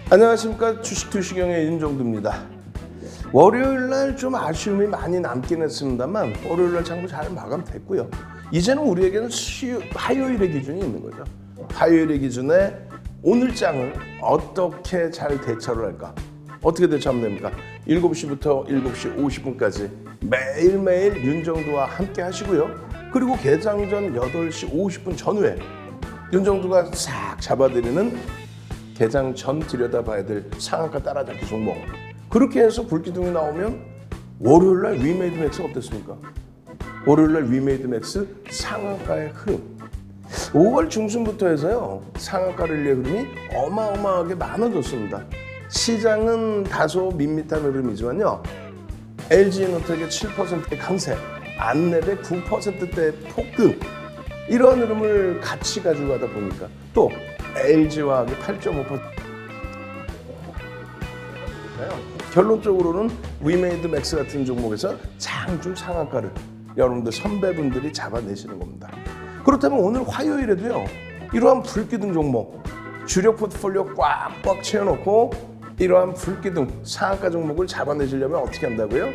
안녕하십니까. 주식투시경의 윤정두입니다. 월요일날 좀 아쉬움이 많이 남긴 했습니다만 월요일날 장부 잘 마감됐고요. 이제는 우리에게는 화요일의 기준이 있는 거죠. 화요일의 기준에 오늘 장을 어떻게 잘 대처를 할까? 어떻게 대처하면 됩니까? 7시부터 7시 50분까지 매일매일 윤정두와 함께 하시고요. 그리고 개장 전 8시 50분 전후에 윤정두가 싹 잡아드리는 개장 전 들여다봐야 될 상한가 따라잡기 종목. 그렇게 해서 불기둥이 나오면 월요일날 위메이드 맥스 어땠습니까? 월요일날 위메이드 맥스 상한가의 흐름. 5월 중순부터 해서요. 상한가를 위해 흐름이 어마어마하게 많아졌습니다. 시장은 다소 밋밋한 흐름이지만요. LG에너텍의 7%의 강세, 안랩의 9%대의 폭등, 이런 흐름을 같이 가지고 가다 보니까 또 LG화학의 8.5%. 결론적으로는 위메이드 맥스 같은 종목에서 장중 상한가를 여러분들 선배분들이 잡아내시는 겁니다. 그렇다면 오늘 화요일에도요. 이러한 불기둥 종목, 주력 포트폴리오 꽉꽉 채워놓고 이러한 불기둥 상한가 종목을 잡아내시려면 어떻게 한다고요?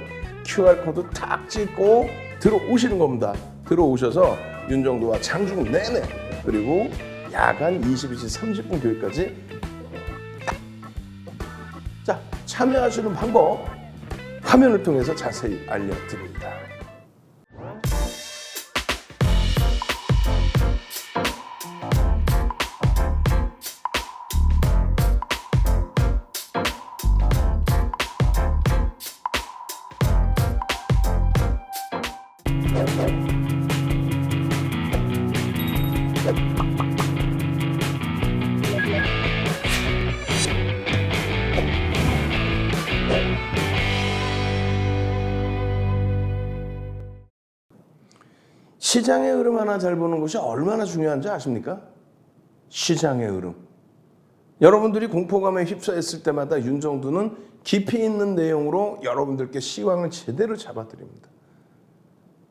QR코드 탁 찍고 들어오시는 겁니다. 들어오셔서 윤정두와 장중 내내 그리고 야간 22시 30분 교육까지 자, 참여하시는 방법 화면을 통해서 자세히 알려드립니다. 시장의 흐름 하나 잘 보는 것이 얼마나 중요한지 아십니까? 시장의 흐름. 여러분들이 공포감에 휩싸였을 때마다 윤정두는 깊이 있는 내용으로 여러분들께 시황을 제대로 잡아드립니다.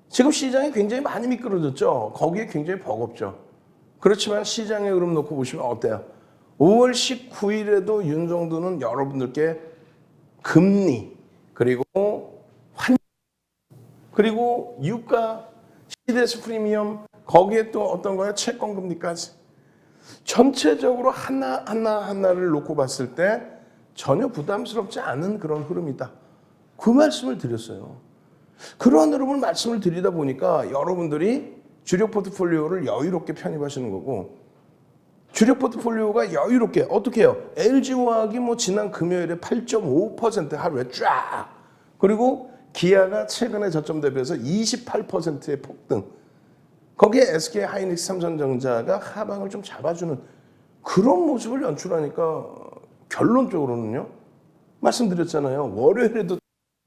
지금 시장이 굉장히 많이 미끄러졌죠. 거기에 굉장히 버겁죠. 그렇지만 시장의 흐름 놓고 보시면 어때요? 5월 19일에도 윤정두는 여러분들께 금리 그리고 환 그리고 유가 CDS 프리미엄 거기에 또 어떤 거야? 채권 금리까지 전체적으로 하나하나를 놓고 봤을 때 전혀 부담스럽지 않은 그런 흐름이다. 그 말씀을 드렸어요. 그러한 흐름을 말씀을 드리다 보니까 여러분들이 주력 포트폴리오를 여유롭게 편입하시는 거고 주력 포트폴리오가 여유롭게 어떻게 해요? LG화학이 지난 금요일에 8.5% 하루에 쫙 그리고 기아가 최근에 저점 대비해서 28%의 폭등. 거기에 SK 하이닉스 삼성전자가 하방을 좀 잡아주는 그런 모습을 연출하니까 결론적으로는요. 말씀드렸잖아요. 월요일에도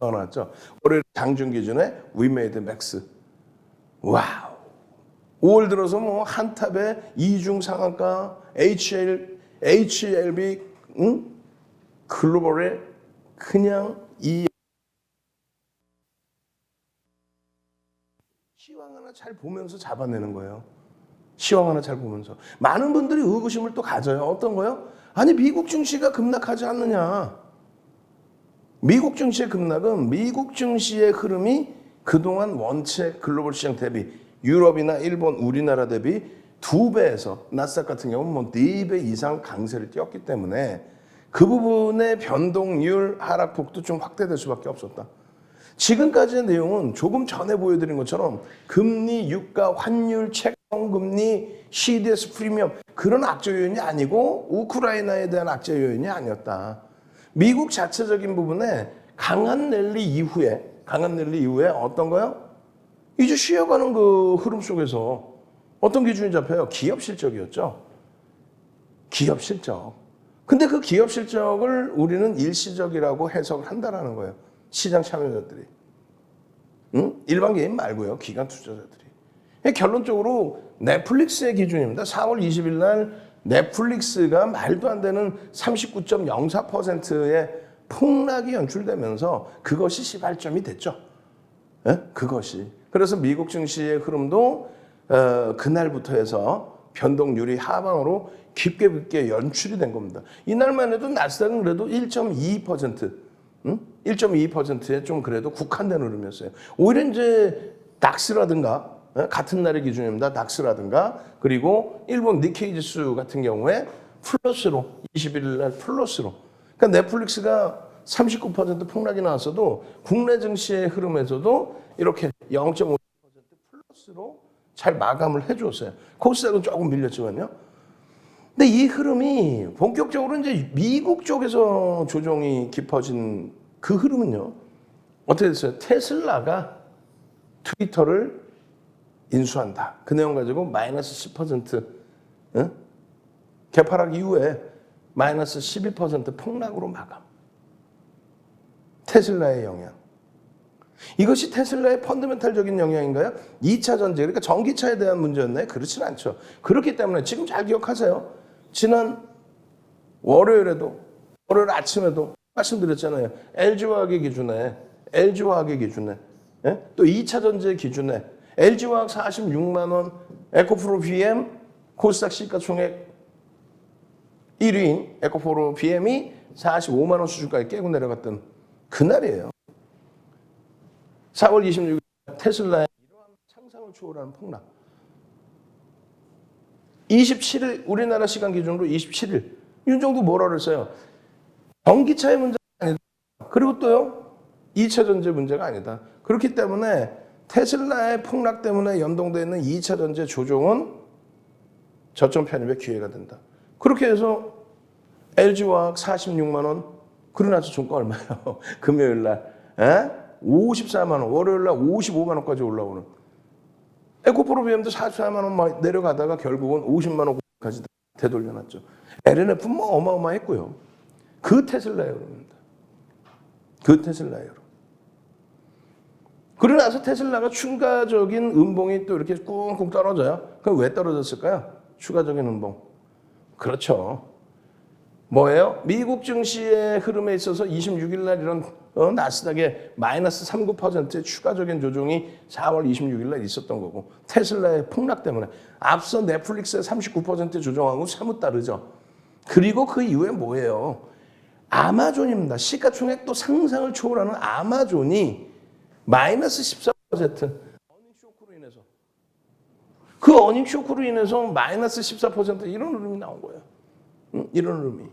나왔죠. 월요일 장중 기준에 위메이드 맥스. 와우. 5월 들어서 한탑에 이중 상한가, HLB, 글로벌에 그냥 이 시황 하나 잘 보면서 잡아내는 거예요. 시황 하나 잘 보면서. 많은 분들이 의구심을 또 가져요. 어떤 거요? 아니 미국 증시가 급락하지 않느냐. 미국 증시의 급락은 미국 증시의 흐름이 그동안 원체 글로벌 시장 대비 유럽이나 일본, 우리나라 대비 2배에서 나스닥 같은 경우는 4배 이상 강세를 띄었기 때문에 그 부분의 변동률 하락폭도 좀 확대될 수밖에 없었다. 지금까지의 내용은 조금 전에 보여드린 것처럼 금리, 유가, 환율, 채권금리, CDS 프리미엄 그런 악재 요인이 아니고 우크라이나에 대한 악재 요인이 아니었다. 미국 자체적인 부분에 강한 랠리 이후에 어떤 거요? 이제 쉬어가는 그 흐름 속에서 어떤 기준이 잡혀요? 기업 실적이었죠. 기업 실적. 근데 그 기업 실적을 우리는 일시적이라고 해석을 한다라는 거예요. 시장 참여자들이. 일반 개인 말고요. 기관 투자자들이. 결론적으로 넷플릭스의 기준입니다. 4월 20일 날 넷플릭스가 말도 안 되는 39.04%의 폭락이 연출되면서 그것이 시발점이 됐죠. 그것이. 그래서 미국 증시의 흐름도 그날부터 해서 변동률이 하방으로 깊게 연출이 된 겁니다. 이날만 해도 나스닥은 그래도 1.2%, 1.2%에 좀 그래도 국한된 흐름이었어요. 오히려 이제 닥스라든가 같은 날의 기준입니다. 닥스라든가 그리고 일본 니케이 지수 같은 경우에 플러스로 21일 날 플러스로. 그러니까 넷플릭스가 39% 폭락이 나왔어도 국내 증시의 흐름에서도 이렇게 0.5% 플러스로 잘 마감을 해줬어요. 코스닥은 조금 밀렸지만요. 근데 이 흐름이 본격적으로 이제 미국 쪽에서 조정이 깊어진 그 흐름은요. 어떻게 됐어요? 테슬라가 트위터를 인수한다. 그 내용 가지고 마이너스 10% 개파락 이후에 마이너스 12% 폭락으로 마감. 테슬라의 영향. 이것이 테슬라의 펀더멘탈적인 영향인가요? 2차 전지, 그러니까 전기차에 대한 문제였나요? 그렇진 않죠. 그렇기 때문에 지금 잘 기억하세요. 지난 월요일 아침에도 말씀드렸잖아요. LG화학의 기준에 또 2차 전지의 기준에 LG화학 46만 원, 에코프로 BM 코스닥 시가총액 1위인 에코프로 BM이 45만 원 수준까지 깨고 내려갔던 그날이에요. 4월 26일 테슬라의 이러한 상상을 초월하는 폭락. 27일 우리나라 시간 기준으로 27일 윤정도 뭐라 그랬어요? 전기차의 문제가 아니다. 그리고 또요 2차 전지 문제가 아니다. 그렇기 때문에 테슬라의 폭락 때문에 연동되어 있는 2차 전지 조정은 저점 편입의 기회가 된다. 그렇게 해서 LG화학 46만 원, 그러고 나서 종가 얼마예요? 금요일 날 54만 원, 월요일 날 55만 원까지 올라오는. 에코프로 BM도 44만 원 내려가다가 결국은 50만 원까지 되돌려놨죠. LNF 뭐 어마어마했고요. 그 테슬라의 흐름입니다. 그 테슬라의 흐름. 그러고 나서 테슬라가 추가적인 음봉이 또 이렇게 꿍꿍 떨어져요. 그럼 왜 떨어졌을까요? 추가적인 음봉. 그렇죠. 뭐예요? 미국 증시의 흐름에 있어서 26일 날 이런 나스닥의 마이너스 39%의 추가적인 조정이 4월 26일 날 있었던 거고 테슬라의 폭락 때문에 앞서 넷플릭스의 39% 조정하고 사뭇 다르죠. 그리고 그 이후에 뭐예요? 아마존입니다. 시가총액도 상상을 초월하는 아마존이 마이너스 14% 어닝 쇼크로 인해서 그 어닝 쇼크로 인해서 마이너스 14% 이런 흐름이 나온 거예요. 이런 흐름이.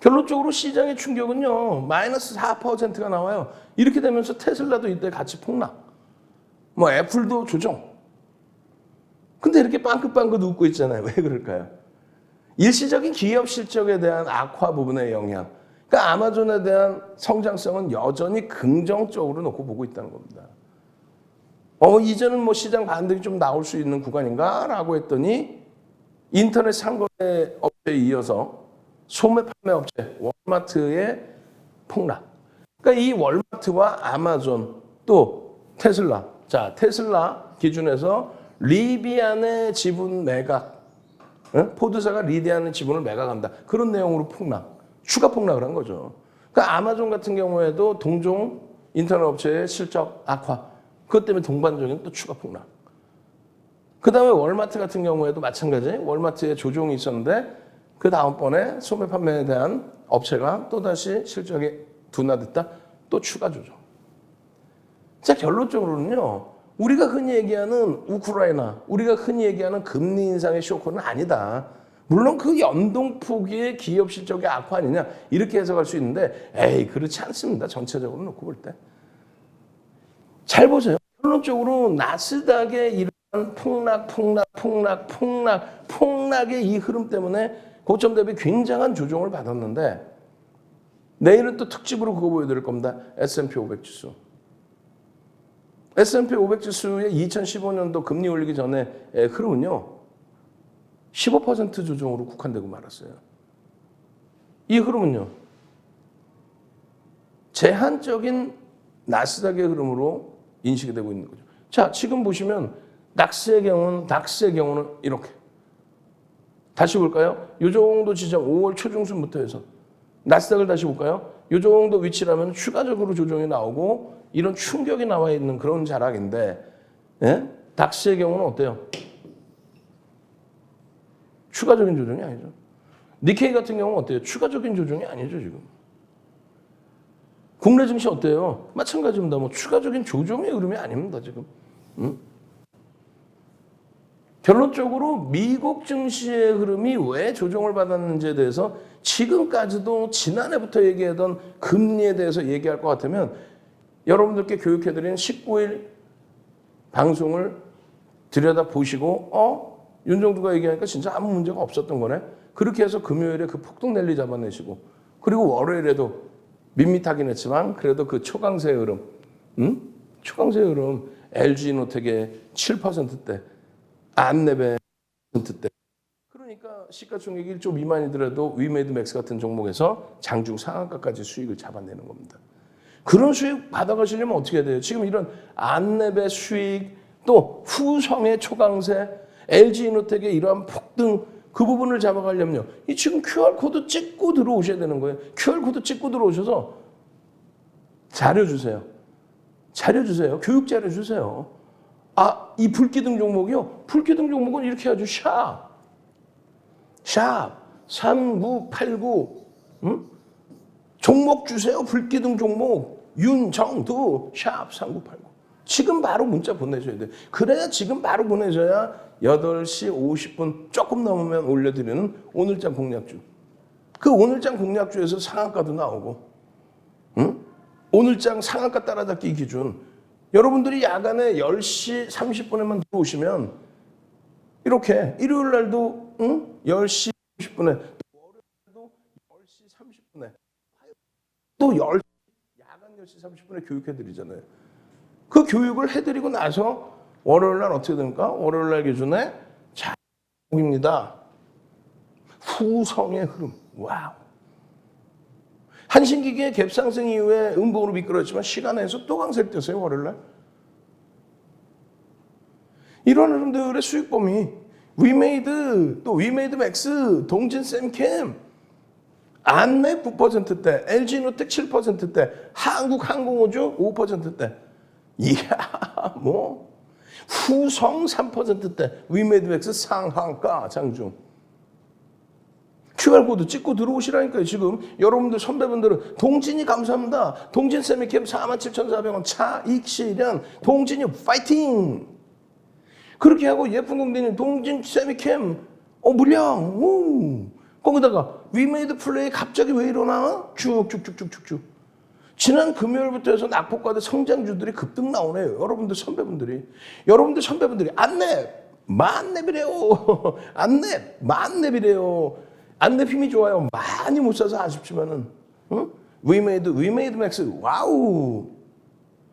결론적으로 시장의 충격은요. 마이너스 4%가 나와요. 이렇게 되면서 테슬라도 이때 같이 폭락. 뭐 애플도 조정. 근데 이렇게 빵긋빵긋 웃고 있잖아요. 왜 그럴까요? 일시적인 기업 실적에 대한 악화 부분의 영향. 그러니까 아마존에 대한 성장성은 여전히 긍정적으로 놓고 보고 있다는 겁니다. 이제는 뭐 시장 반등이 좀 나올 수 있는 구간인가라고 했더니 인터넷 상거래 업체에 이어서 소매 판매 업체 월마트의 폭락. 그러니까 이 월마트와 아마존 또 테슬라. 자, 테슬라 기준에서 리비안의 지분 매각. 포드사가 리비안의 지분을 매각한다. 그런 내용으로 폭락. 추가 폭락을 한 거죠. 그러니까 아마존 같은 경우에도 동종 인터넷 업체의 실적 악화. 그것 때문에 동반적인 또 추가 폭락. 그 다음에 월마트 같은 경우에도 마찬가지. 월마트에 조정이 있었는데 그 다음번에 소매 판매에 대한 업체가 또다시 실적이 둔화됐다. 또 추가 조정. 자, 결론적으로는요. 우리가 흔히 얘기하는 우크라이나, 우리가 흔히 얘기하는 금리 인상의 쇼크는 아니다. 물론 그 연동폭의 기업 실적의 악화 아니냐 이렇게 해석할 수 있는데 에이 그렇지 않습니다. 전체적으로 놓고 볼 때. 잘 보세요. 결론적으로 나스닥의 이런 폭락의 이 흐름 때문에 고점 대비 굉장한 조정을 받았는데 내일은 또 특집으로 그거 보여드릴 겁니다. S&P 500 지수. S&P 500 지수의 2015년도 금리 올리기 전에 흐름은요. 15% 조정으로 국한되고 말았어요. 이 흐름은요. 제한적인 나스닥의 흐름으로 인식이 되고 있는 거죠. 자, 지금 보시면 닥스의 경우는 이렇게. 다시 볼까요? 이 정도 지점 5월 초중순부터 해서 나스닥을 다시 볼까요? 이 정도 위치라면 추가적으로 조정이 나오고 이런 충격이 나와 있는 그런 자락인데 닥스의 경우는 어때요? 추가적인 조정이 아니죠. 니케이 같은 경우는 어때요? 추가적인 조정이 아니죠, 지금. 국내 증시 어때요? 마찬가지입니다. 뭐 추가적인 조정의 흐름이 아닙니다, 지금. 결론적으로 미국 증시의 흐름이 왜 조정을 받았는지에 대해서 지금까지도 지난해부터 얘기하던 금리에 대해서 얘기할 것 같으면 여러분들께 교육해드린 19일 방송을 들여다보시고 윤정두가 얘기하니까 진짜 아무 문제가 없었던 거네. 그렇게 해서 금요일에 그 폭등 랠리 잡아내시고 그리고 월요일에도 밋밋하긴 했지만 그래도 그 초강세 흐름, 초강세 흐름 LG노텍의 7%대, 안랩의 10%대. 그러니까 시가총액이 1조 미만이더라도 위메이드맥스 같은 종목에서 장중 상한가까지 수익을 잡아내는 겁니다. 그런 수익 받아가시려면 어떻게 해야 돼요? 지금 이런 안랩의 수익, 또 후성의 초강세, LG노텍의 이러한 폭등 그 부분을 잡아가려면요. 이 지금 QR코드 찍고 들어오셔야 되는 거예요. QR코드 찍고 들어오셔서 자료 주세요. 자료 주세요. 교육 자료 주세요. 이 불기둥 종목이요? 불기둥 종목은 이렇게 해야죠. 샵 3989 종목 주세요. 불기둥 종목 윤정두 샵 3989 지금 바로 문자 보내셔야 돼요. 그래야 지금 바로 보내셔야 8시 50분 조금 넘으면 올려드리는 오늘장 공략주. 그 오늘장 공략주에서 상한가도 나오고 오늘장 상한가 따라잡기 기준. 여러분들이 야간에 10시 30분에만 들어오시면 이렇게 일요일 날도 10시 30분에 또 월요일도 10시 30분에 또 야간 10시 30분에 교육해드리잖아요. 그 교육을 해드리고 나서 월요일 날 어떻게 됩니까? 월요일 날 기준에 자입니다. 후성의 흐름. 와우. 한신기계 갭상승 이후에 음봉으로 미끄러졌지만 시간에서 또 강세를 띄었어요. 월요일 날. 이런 흐름들의 수익 범위. 위메이드, 또 위메이드맥스, 동진샘캠, 안랩 9%대, LG노텍 7%대, 한국항공우주 5%대. 이야, 뭐 후성 3%대, 위메이드맥스 상한가 장중. QR코드 찍고 들어오시라니까요. 지금 여러분들 선배분들은 동진이 감사합니다. 동진 세미캠 47,400원 차익 실현. 동진이 파이팅. 그렇게 하고 예쁜 공대님 동진 세미캠 물량. 오. 거기다가 위메이드 플레이 갑자기 왜 일어나? 쭉쭉쭉쭉쭉쭉. 지난 금요일부터 해서 낙폭과대 성장주들이 급등 나오네요. 여러분들 선배분들이 안랩 만랩이래요. 안랩 만랩이래요. 안랩 힘이 좋아요. 많이 못 사서 아쉽지만은 위메이드 맥스 와우.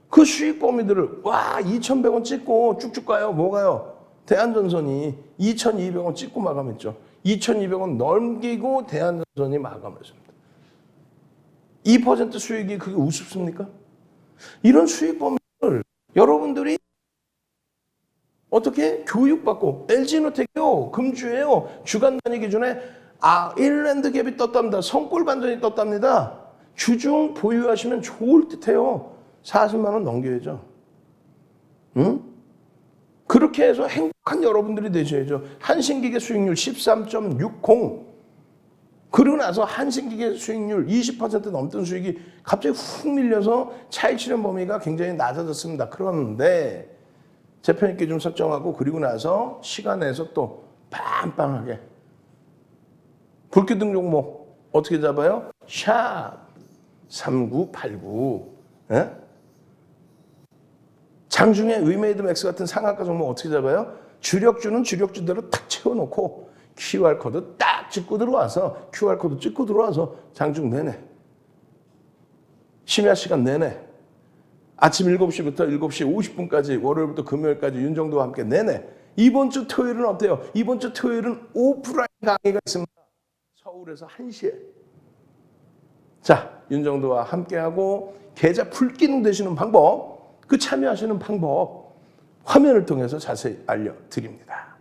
그 수익 범위들을 2,100원 찍고 쭉쭉 가요. 뭐가요? 대한전선이 2,200원 찍고 마감했죠. 2,200원 넘기고 대한전선이 마감했습니다. 2% 수익이 그게 우습습니까? 이런 수익 범위를 여러분들이 어떻게 교육받고 LG노텍이요, 금주예요, 주간 단위 기준에 1랜드 갭이 떴답니다. 성골 반전이 떴답니다. 주중 보유하시면 좋을 듯해요. 40만 원 넘겨야죠. 그렇게 해서 행복한 여러분들이 되셔야죠. 한신기계 수익률 13.60. 그러고 나서 한신기계 수익률 20% 넘던 수익이 갑자기 훅 밀려서 차익 실현 범위가 굉장히 낮아졌습니다. 그런데 재편입기 좀 설정하고 그리고 나서 시간에서 또 빵빵하게 불기둥 종목 어떻게 잡아요? 샵 3989. 예? 장중에 위메이드맥스 같은 상한가 종목 어떻게 잡아요? 주력주는 주력주대로 탁 채워놓고 QR코드 딱 찍고 들어와서 QR코드 찍고 들어와서 장중 내내 심야 시간 내내 아침 7시부터 7시 50분까지 월요일부터 금요일까지 윤정도와 함께 내내. 이번 주 토요일은 어때요? 이번 주 토요일은 오프라인 강의가 있습니다. 서울에서 1시에. 자, 윤정도와 함께하고 계좌 풀기능 되시는 방법, 그 참여하시는 방법 화면을 통해서 자세히 알려드립니다.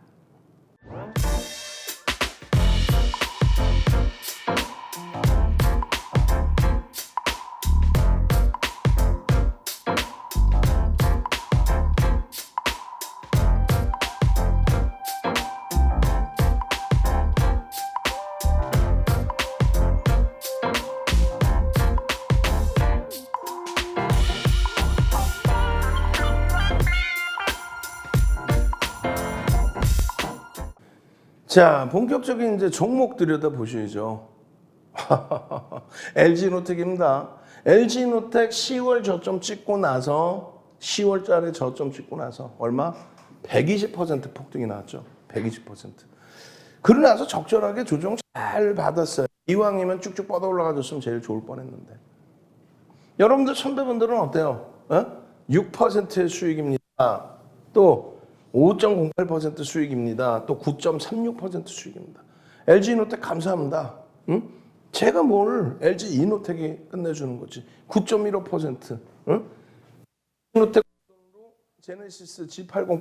자, 본격적인 이제 종목 들여다 보셔야죠. LG노텍입니다. LG노텍 10월 저점 찍고 나서 10월달에 저점 찍고 나서 얼마? 120% 폭등이 나왔죠. 120%. 그러고 나서 적절하게 조정 잘 받았어요. 이왕이면 쭉쭉 뻗어 올라가줬으면 제일 좋을 뻔했는데. 여러분들 선배분들은 어때요? 6%의 수익입니다. 또 5.08% 수익입니다. 또 9.36% 수익입니다. LG이노텍 감사합니다. 응? 제가 뭘 LG이노텍이 끝내주는 거지. 9.15%. 응? 이노텍 제네시스 G80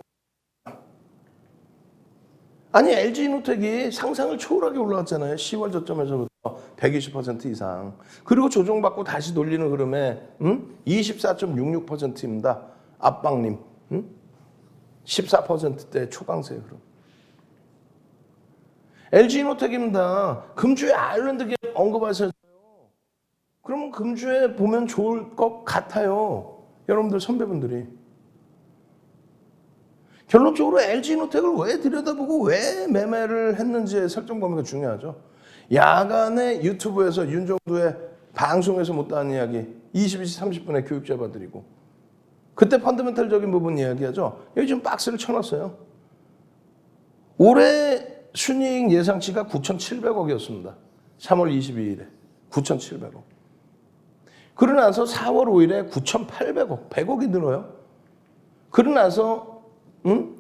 아니 LG이노텍이 상상을 초월하게 올라왔잖아요. 10월 저점에서부터 120% 이상. 그리고 조정받고 다시 돌리는 흐름에 24.66%입니다. 압박님. 14%대 초강세 흐름. LG이노텍입니다. 금주에 아일랜드 기업 언급하셨어요. 그러면 금주에 보면 좋을 것 같아요. 여러분들 선배분들이. 결론적으로 LG이노텍을 왜 들여다보고 왜 매매를 했는지의 설정 범위가 중요하죠. 야간에 유튜브에서 윤정두의 방송에서 못다한 이야기 22시 30분에 교육 잡아드리고 그때 펀더멘탈적인 부분 이야기하죠. 여기 지금 박스를 쳐놨어요. 올해 순이익 예상치가 9,700억이었습니다. 3월 22일에 9,700억. 그러고 나서 4월 5일에 9,800억, 100억이 늘어요. 그러고 나서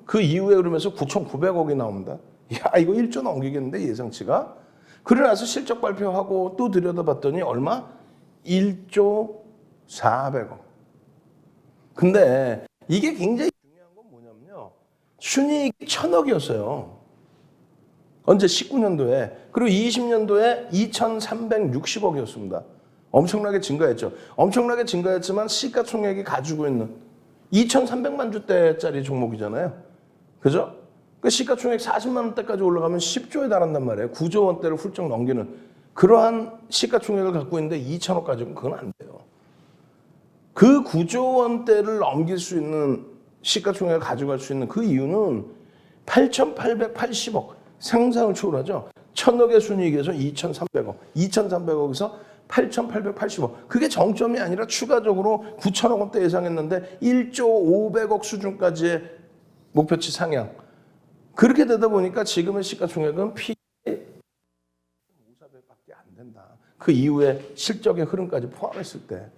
그 이후에 그러면서 9,900억이 나옵니다. 야, 이거 1조 넘기겠는데 예상치가. 그러고 나서 실적 발표하고 또 들여다봤더니 얼마? 1조 400억. 근데 이게 굉장히 중요한 건 뭐냐면요. 순이익이 1,000억이었어요. 언제? 19년도에. 그리고 20년도에 2,360억이었습니다. 엄청나게 증가했죠. 엄청나게 증가했지만 시가총액이 가지고 있는 2,300만 주대짜리 종목이잖아요. 그죠? 그 시가총액 40만 원대까지 올라가면 10조에 달한단 말이에요. 9조 원대를 훌쩍 넘기는 그러한 시가총액을 갖고 있는데 2,000억 가지고는 그건 안 돼요. 그 9조 원대를 넘길 수 있는 시가총액을 가져갈 수 있는 그 이유는 8,880억 상상을 초월하죠. 1,000억의 순이익에서 2,300억, 2,300억에서 8,880억. 그게 정점이 아니라 추가적으로 9,000억 원대 예상했는데 1조 500억 수준까지의 목표치 상향. 그렇게 되다 보니까 지금의 시가총액은 P 5,400밖에 안 된다. 그 이후에 실적의 흐름까지 포함했을 때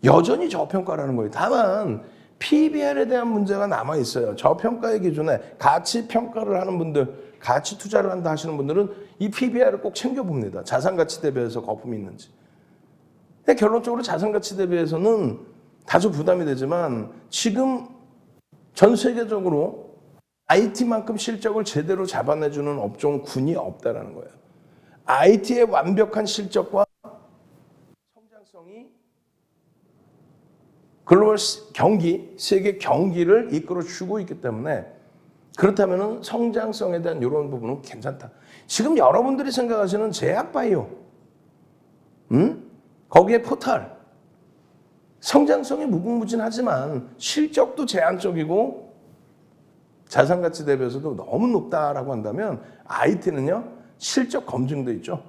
여전히 저평가라는 거예요. 다만 PBR에 대한 문제가 남아 있어요. 저평가의 기준에 가치 평가를 하는 분들, 가치 투자를 한다 하시는 분들은 이 PBR을 꼭 챙겨봅니다. 자산가치 대비해서 거품이 있는지. 결론적으로 자산가치 대비해서는 다소 부담이 되지만 지금 전 세계적으로 IT만큼 실적을 제대로 잡아내주는 업종군이 없다라는 거예요. IT의 완벽한 실적과 성장성이 글로벌 경기, 세계 경기를 이끌어주고 있기 때문에 그렇다면 성장성에 대한 이런 부분은 괜찮다. 지금 여러분들이 생각하시는 제약바이오, 거기에 포탈, 성장성이 무궁무진하지만 실적도 제한적이고 자산가치 대비해서도 너무 높다라고 한다면 IT는요, 실적 검증돼 있죠.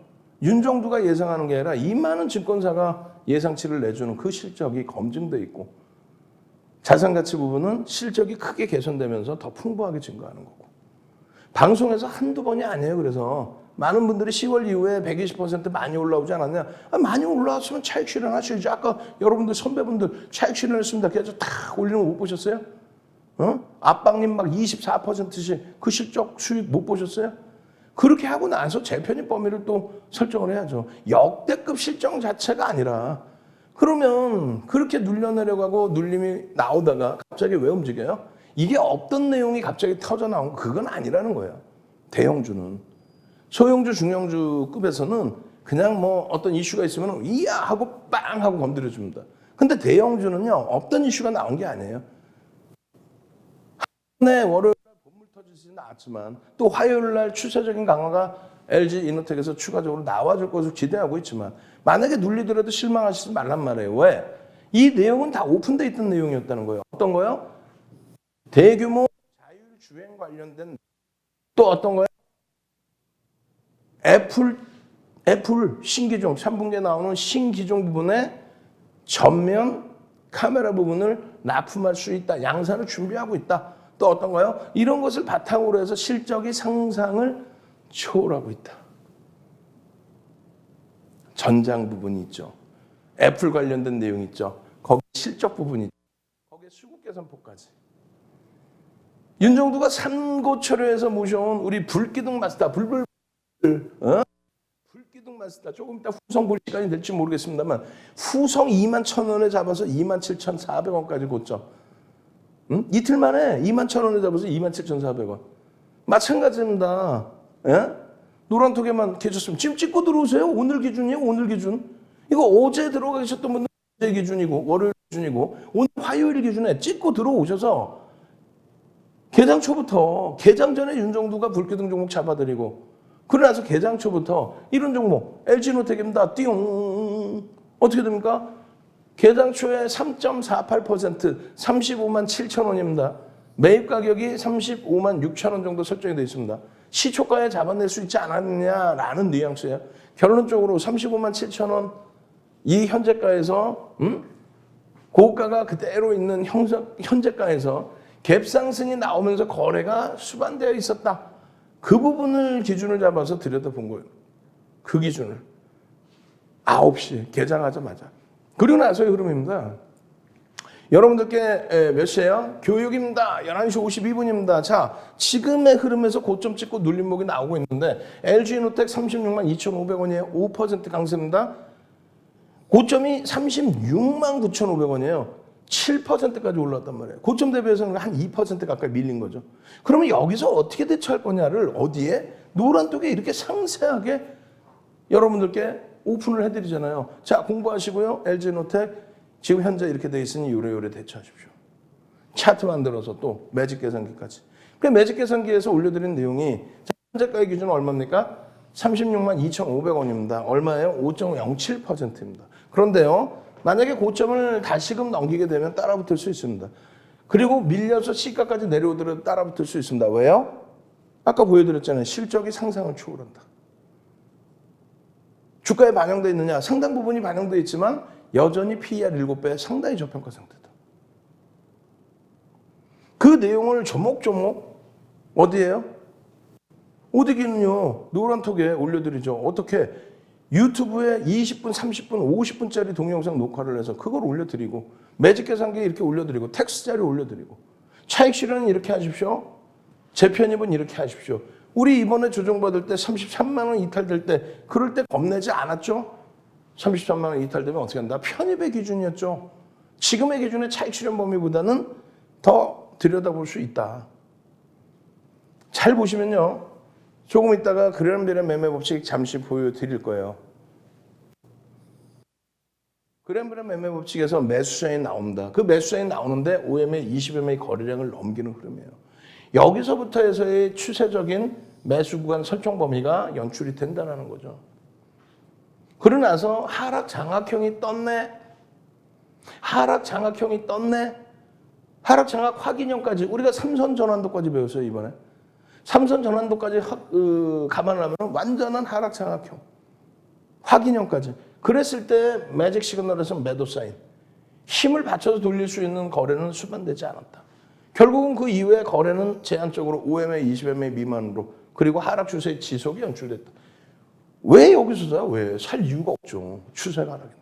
윤정두가 예상하는 게 아니라 이 많은 증권사가 예상치를 내주는 그 실적이 검증돼 있고 자산가치 부분은 실적이 크게 개선되면서 더 풍부하게 증가하는 거고 방송에서 한두 번이 아니에요. 그래서 많은 분들이 10월 이후에 120% 많이 올라오지 않았냐. 많이 올라왔으면 차익 실현하셔야지. 아까 여러분들 선배분들 차익 실현했습니다. 그래서 탁 올리는 거 못 보셨어요? 압박님 막 24%씩 그 실적 수익 못 보셨어요? 그렇게 하고 나서 재편입 범위를 또 설정을 해야죠. 역대급 실적 자체가 아니라 그러면 그렇게 눌려내려고 하고 눌림이 나오다가 갑자기 왜 움직여요? 이게 없던 내용이 갑자기 터져 나온 그건 아니라는 거예요. 대형주는. 소형주, 중형주급에서는 그냥 뭐 어떤 이슈가 있으면 이야 하고 빵 하고 건드려줍니다. 근데 대형주는요. 없던 이슈가 나온 게 아니에요. 네, 월요일 본물 터지지 나왔지만 또 화요일 날 추세적인 강화가 LG이노텍에서 추가적으로 나와줄 것을 기대하고 있지만 만약에 눌리더라도 실망하시지 말란 말이에요. 왜? 이 내용은 다 오픈돼 있던 내용이었다는 거예요. 어떤 거요? 대규모 자율주행 관련된 또 어떤 거예요? 애플 신기종 3분기에 나오는 신기종 부분에 전면 카메라 부분을 납품할 수 있다. 양산을 준비하고 있다. 또 어떤 거요? 이런 것을 바탕으로 해서 실적이 상상을 초월하고 있다. 전장 부분이 있죠. 애플 관련된 내용이 있죠. 거기 실적 부분이 있죠. 거기에 수급 개선폭까지. 윤정두가 산고초려에서 모셔온 우리 불기둥 마스터, 불기둥 마스터, 조금 이따 후성 볼 시간이 될지 모르겠습니다만, 후성 21,000원에 잡아서 27,400원까지 고점. 이틀 만에 21,000원에 잡아서 27,400원. 마찬가지입니다. 예? 노란톡에만 계셨으면 지금 찍고 들어오세요. 오늘 기준이에요. 오늘 기준. 이거 어제 들어가 계셨던 분들 어제 기준이고 월요일 기준이고 오늘 화요일 기준에 찍고 들어오셔서 개장 초부터 개장 전에 윤정두가 불기둥 종목 잡아드리고 그러나서 개장 초부터 이런 종목 LG노텍입니다. 띠용 어떻게 됩니까? 개장 초에 3.48% 35만 7천 원입니다. 매입 가격이 35만 6천 원 정도 설정이 되어 있습니다. 시초가에 잡아낼 수 있지 않았느냐라는 뉘앙스예요. 결론적으로 35만 7천 원 이 현재가에서 고가가 그대로 있는 현재가에서 갭 상승이 나오면서 거래가 수반되어 있었다. 그 부분을 기준을 잡아서 들여다본 거예요. 그 기준을. 9시 개장하자마자. 그리고 나서의 흐름입니다. 여러분들께 몇 시에요? 교육입니다. 11시 52분입니다. 자, 지금의 흐름에서 고점 찍고 눌림목이 나오고 있는데 LG노텍 36만 2,500원이에요. 5% 강세입니다. 고점이 36만 9,500원이에요. 7%까지 올랐단 말이에요. 고점 대비해서는 한 2% 가까이 밀린 거죠. 그러면 여기서 어떻게 대처할 거냐를 어디에? 노란톡에 이렇게 상세하게 여러분들께 오픈을 해드리잖아요. 자, 공부하시고요. LG노텍 지금 현재 이렇게 돼 있으니 요래요래 대처하십시오. 차트 만들어서 또 매직 계산기까지. 그 매직 계산기에서 올려드린 내용이 현재가의 기준은 얼마입니까? 36만 2,500원입니다. 얼마예요? 5.07%입니다. 그런데요, 만약에 고점을 다시금 넘기게 되면 따라붙을 수 있습니다. 그리고 밀려서 시가까지 내려오더라도 따라붙을 수 있습니다. 왜요? 아까 보여드렸잖아요. 실적이 상상을 초월한다. 주가에 반영되어 있느냐? 상당 부분이 반영되어 있지만 여전히 PER 7배 상당히 저평가 상태다. 그 내용을 조목조목 어디에요? 어디기는요? 노란톡에 올려드리죠. 어떻게? 유튜브에 20분, 30분, 50분짜리 동영상 녹화를 해서 그걸 올려드리고 매직 계산기에 이렇게 올려드리고 텍스트 자료 올려드리고 차익 실현은 이렇게 하십시오. 재편입은 이렇게 하십시오. 우리 이번에 조정받을 때 33만 원 이탈될 때 그럴 때 겁내지 않았죠? 33만 원 이탈되면 어떻게 한다? 편입의 기준이었죠. 지금의 기준의 차익 실현 범위보다는 더 들여다볼 수 있다. 잘 보시면요. 조금 있다가 그램비례 매매 법칙 잠시 보여드릴 거예요. 그램비례 매매 법칙에서 매수자이 나옵니다. 그 매수자이 나오는데 OMA 20MA 거래량을 넘기는 흐름이에요. 여기서부터 해서의 추세적인 매수 구간 설정 범위가 연출이 된다는 거죠. 그러고 나서 하락 장악형이 떴네. 하락 장악형이 떴네. 하락 장악 확인형까지 우리가 삼선 전환도까지 배웠어요 이번에. 삼선 전환도까지 감안을 하면 완전한 하락 장악형. 확인형까지. 그랬을 때 매직 시그널에서 매도 사인. 힘을 받쳐서 돌릴 수 있는 거래는 수반되지 않았다. 결국은 그 이후에 거래는 제한적으로 5MA, 20MA 미만으로 그리고 하락 추세의 지속이 연출됐다. 왜 여기서 사요? 왜? 살 이유가 없죠. 추세가 하락인데.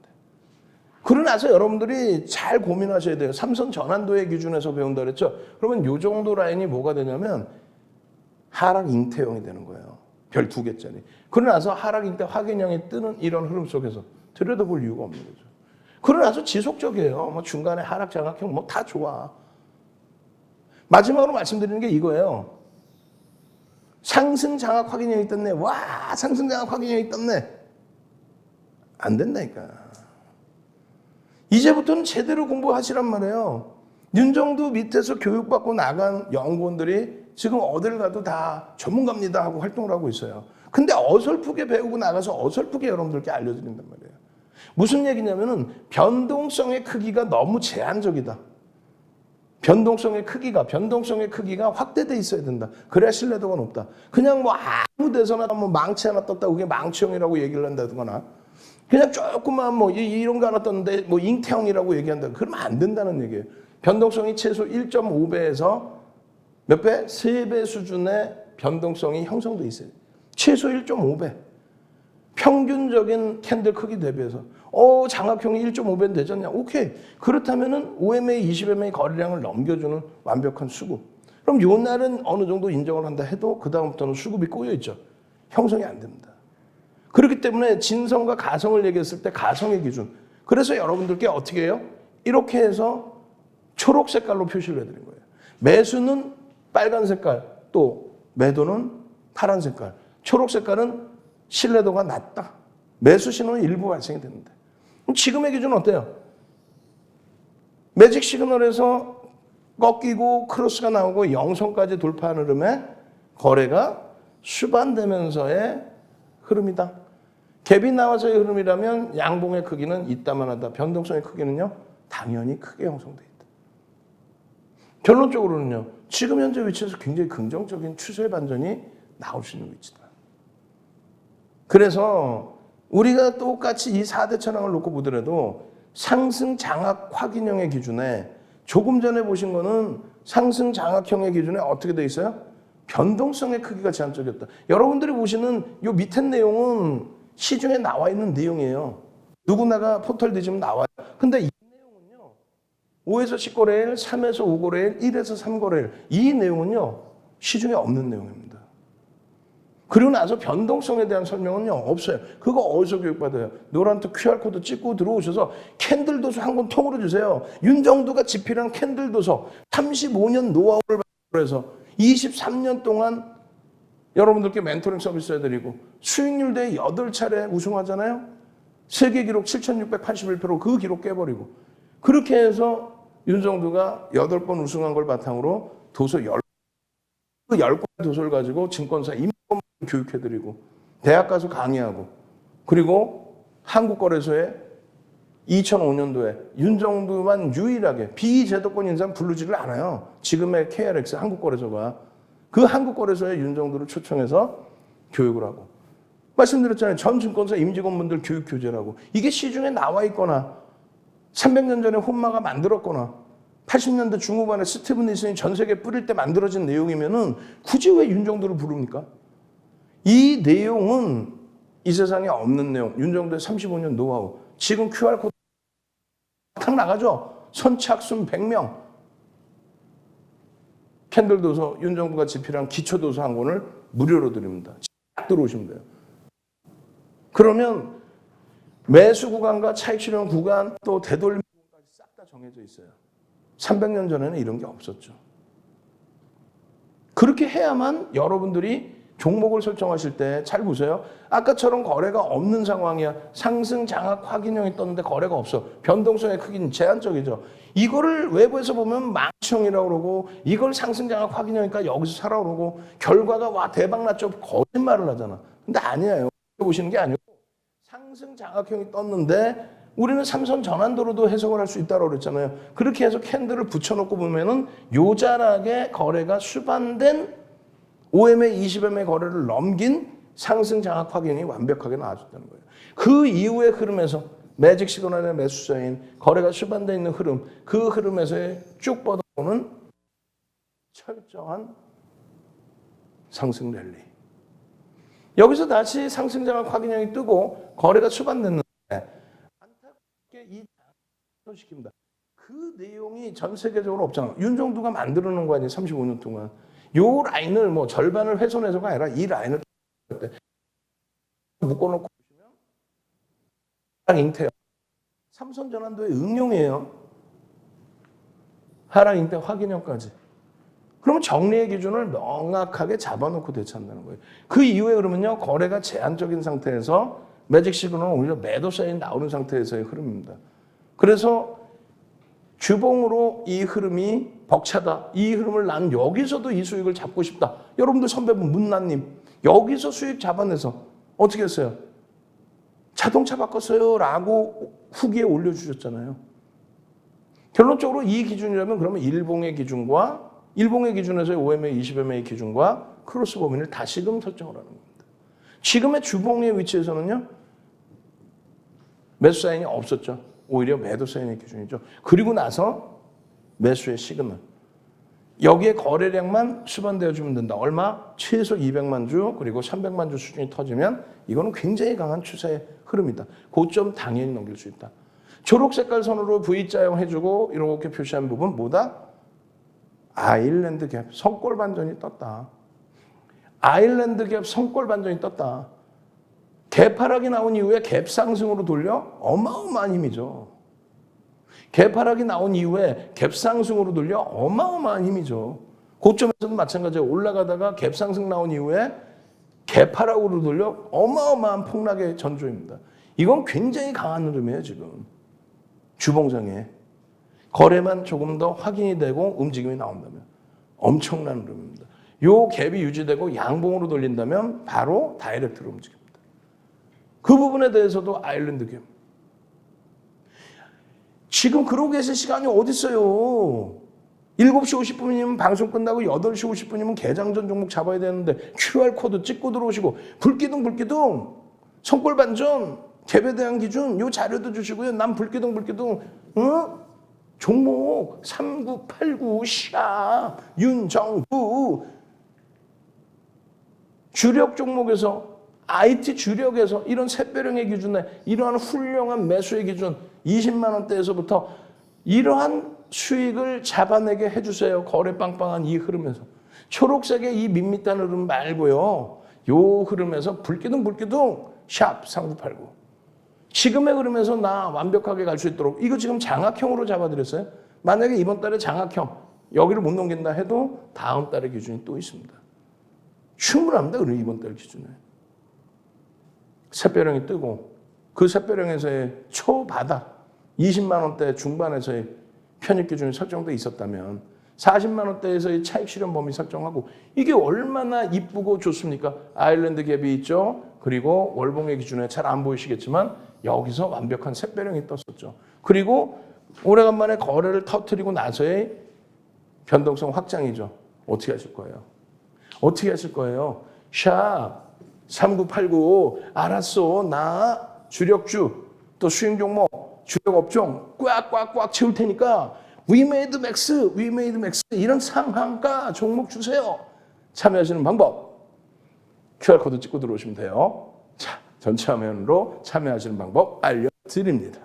그러고 나서 여러분들이 잘 고민하셔야 돼요. 삼선 전환도의 기준에서 배운다 그랬죠? 그러면 이 정도 라인이 뭐가 되냐면 하락 잉태형이 되는 거예요. 별 2개짜리. 그러고 나서 하락 잉태 확인형이 뜨는 이런 흐름 속에서 들여다볼 이유가 없는 거죠. 그러고 나서 지속적이에요. 뭐 중간에 하락 장악형 뭐 다 좋아. 마지막으로 말씀드리는 게 이거예요. 상승 장악 확인형이 떴네. 와, 상승 장악 확인형이 떴네. 안 된다니까. 이제부터는 제대로 공부하시란 말이에요. 윤정두 밑에서 교육받고 나간 연구원들이 지금 어딜 가도 다 전문가입니다 하고 활동을 하고 있어요. 근데 어설프게 배우고 나가서 어설프게 여러분들께 알려드린단 말이에요. 무슨 얘기냐면은 변동성의 크기가 너무 제한적이다. 변동성의 크기가 확대돼 있어야 된다. 그래야 신뢰도가 높다. 그냥 뭐 아무 데서나 뭐 망치 하나 떴다, 그게 망치형이라고 얘기를 한다거나, 그냥 조금만 뭐 이런 거 하나 떴는데 뭐 잉태형이라고 얘기한다. 그러면 안 된다는 얘기예요. 변동성이 최소 1.5배에서 몇 배? 3배 수준의 변동성이 형성돼 있어요. 최소 1.5배. 평균적인 캔들 크기 대비해서. 장악형이 1.5배는 되잖냐? 오케이. 그렇다면은 5MA, 20MA 거래량을 넘겨주는 완벽한 수급. 그럼 요 날은 어느 정도 인정을 한다 해도 그다음부터는 수급이 꼬여 있죠. 형성이 안 됩니다. 그렇기 때문에 진성과 가성을 얘기했을 때 가성의 기준. 그래서 여러분들께 어떻게 해요? 이렇게 해서 초록 색깔로 표시를 해드린 거예요. 매수는 빨간 색깔, 또 매도는 파란 색깔. 초록 색깔은 신뢰도가 낮다. 매수 신호는 일부 발생이 되는데. 지금의 기준은 어때요? 매직 시그널에서 꺾이고 크로스가 나오고 영성까지 돌파하는 흐름에 거래가 수반되면서의 흐름이다. 갭이 나와서의 흐름이라면 양봉의 크기는 이따만하다. 변동성의 크기는요, 당연히 크게 형성돼 있다. 결론적으로는요, 지금 현재 위치에서 굉장히 긍정적인 추세 반전이 나올 수 있는 위치다. 그래서 우리가 똑같이 이 4대 천왕을 놓고 보더라도 상승 장악 확인형의 기준에, 조금 전에 보신 거는 상승 장악형의 기준에 어떻게 돼 있어요? 변동성의 크기가 제한적이었다. 여러분들이 보시는 요 밑에 내용은 시중에 나와 있는 내용이에요. 누구나가 포털 뒤지면 나와요. 근데 이 내용은요, 5에서 10거래일, 3에서 5거래일, 1에서 3거래일, 이 내용은요, 시중에 없는 내용입니다. 그리고 나서 변동성에 대한 설명은요, 없어요. 그거 어디서 교육받아요? 노란톡 QR코드 찍고 들어오셔서 캔들 도서 한 권 통으로 주세요. 윤정두가 집필한 캔들 도서 35년 노하우를 해서 23년 동안 여러분들께 멘토링 서비스 해드리고 수익률 대회 8차례 우승하잖아요. 세계 기록 7,681표로 그 기록 깨버리고, 그렇게 해서 윤정두가 8번 우승한 걸 바탕으로 도서 10권 도서를 가지고 증권사 임권 교육해드리고, 대학 가서 강의하고, 그리고 한국거래소에 2005년도에 윤정두만 유일하게 비제도권 인사는 부르지를 않아요. 지금의 KRX 한국거래소가 그 한국거래소에 윤정두를 초청해서 교육을 하고, 말씀드렸잖아요. 전 증권사 임직원분들 교육 교재라고. 이게 시중에 나와 있거나 300년 전에 혼마가 만들었거나 80년대 중후반에 스티븐 니슨이 전 세계에 뿌릴 때 만들어진 내용이면은 굳이 왜 윤정두를 부릅니까? 이 내용은 이 세상에 없는 내용. 윤정두의 35년 노하우. 지금 QR코드 탁 나가죠? 선착순 100명. 캔들 도서 윤정두가 집필한 기초 도서 한 권을 무료로 드립니다. 딱 들어오시면 돼요. 그러면 매수 구간과 차익 실현 구간, 또 되돌림 구간까지 싹 다 정해져 있어요. 300년 전에는 이런 게 없었죠. 그렇게 해야만 여러분들이 종목을 설정하실 때 잘 보세요. 아까처럼 거래가 없는 상황이야. 상승 장악 확인형이 떴는데 거래가 없어. 변동성의 크기는 제한적이죠. 이거를 외부에서 보면 망치형이라고 그러고, 이걸 상승 장악 확인형이니까 여기서 사라 그러고, 결과가 와 대박 났죠. 거짓말을 하잖아. 근데 아니에요. 보시는 게 아니고 상승 장악형이 떴는데 우리는 삼선 전환도로도 해석을 할 수 있다고 그랬잖아요. 그렇게 해서 캔들을 붙여놓고 보면은 요자락의 거래가 수반된 5MA, 20MA 거래를 넘긴 상승 장악 확인이 완벽하게 나와줬다는 거예요. 그 이후의 흐름에서 매직 시그널의 매수자인 거래가 수반되어 있는 흐름, 그 흐름에서의 쭉 뻗어오는 철저한 상승 랠리. 여기서 다시 상승 장악 확인형이 뜨고 거래가 수반됐는데 안타깝게 이 소식입니다. 그 내용이 전 세계적으로 없잖아. 윤정두가 만들어 놓은 거 아니에요. 35년 동안. 요 라인을 뭐 절반을 훼손해서가 아니라 이 라인을 묶어놓고 보시면 하락 잉태, 삼선 전환도의 응용이에요. 하락 잉태 확인형까지. 그러면 정리의 기준을 명확하게 잡아놓고 대처한다는 거예요. 그 이후에 그러면요, 거래가 제한적인 상태에서 매직 시그널은 오히려 매도 사인이 나오는 상태에서의 흐름입니다. 그래서 주봉으로 이 흐름이 벅차다. 이 흐름을 난 여기서도 이 수익을 잡고 싶다. 여러분들 선배분 문나님, 여기서 수익 잡아내서 어떻게 했어요? 자동차 바꿨어요 라고 후기에 올려주셨잖아요. 결론적으로 이 기준이라면 그러면 일봉의 기준과 일봉의 기준에서의 5MA, 20MA 기준과 크로스 범위를 다시금 설정을 하는 겁니다. 지금의 주봉의 위치에서는요. 매수 사인이 없었죠. 오히려 매도 사인의 기준이죠. 그리고 나서 매수의 시그널. 여기에 거래량만 수반되어 주면 된다. 얼마? 최소 200만 주 그리고 300만 주 수준이 터지면 이거는 굉장히 강한 추세의 흐름이다. 고점 당연히 넘길 수 있다. 초록 색깔 선으로 V자형 해주고 이렇게 표시한 부분 뭐다? 아일랜드 갭 성골 반전이 떴다. 아일랜드 갭 성골 반전이 떴다. 갭 하락이 나온 이후에 갭 상승으로 돌려 어마어마한 힘이죠. 갭 하락이 나온 이후에 갭 상승으로 돌려 어마어마한 힘이죠. 고점에서도 마찬가지예요. 올라가다가 갭 상승 나온 이후에 갭 하락으로 돌려 어마어마한 폭락의 전조입니다. 이건 굉장히 강한 흐름이에요. 지금 주봉장에 거래만 조금 더 확인이 되고 움직임이 나온다면 엄청난 흐름입니다. 요 갭이 유지되고 양봉으로 돌린다면 바로 다이렉트로 움직입니다. 그 부분에 대해서도 아일랜드 갭. 지금 그러고 계실 시간이 어디 있어요? 7시 50분이면 방송 끝나고 8시 50분이면 개장전 종목 잡아야 되는데 QR코드 찍고 들어오시고 불기둥 성골 반전 갭에 대한 기준 요 자료도 주시고요. 남 불기둥 종목 3989 샤 윤정부 주력 종목에서 IT 주력에서 이런 샛별형의 기준에 이러한 훌륭한 매수의 기준 20만 원대에서부터 이러한 수익을 잡아내게 해주세요. 거래 빵빵한 이 흐름에서. 초록색의 이 밋밋한 흐름 말고요. 요 흐름에서 불기둥 샵 3989. 지금의 흐름에서 나 완벽하게 갈 수 있도록 이거 지금 장악형으로 잡아드렸어요. 만약에 이번 달에 장악형 여기를 못 넘긴다 해도 다음 달의 기준이 또 있습니다. 충분합니다. 그럼 이번 달 기준에. 샛별형이 뜨고 그 샛별형에서의 초바닥 20만 원대 중반에서의 편입 기준이 설정돼 있었다면 40만 원대에서의 차익 실현 범위 설정하고 이게 얼마나 이쁘고 좋습니까? 아일랜드 갭이 있죠. 그리고 월봉의 기준에 잘 안 보이시겠지만 여기서 완벽한 샛별형이 떴었죠. 그리고 오래간만에 거래를 터뜨리고 나서의 변동성 확장이죠. 어떻게 하실 거예요? 어떻게 하실 거예요? 샵 3989 알았어. 나 주력주 또 수익 종목 주력 업종 꽉꽉꽉 채울 테니까 We made max 이런 상한가 종목 주세요. 참여하시는 방법 QR코드 찍고 들어오시면 돼요. 자, 전체 화면으로 참여하시는 방법 알려드립니다.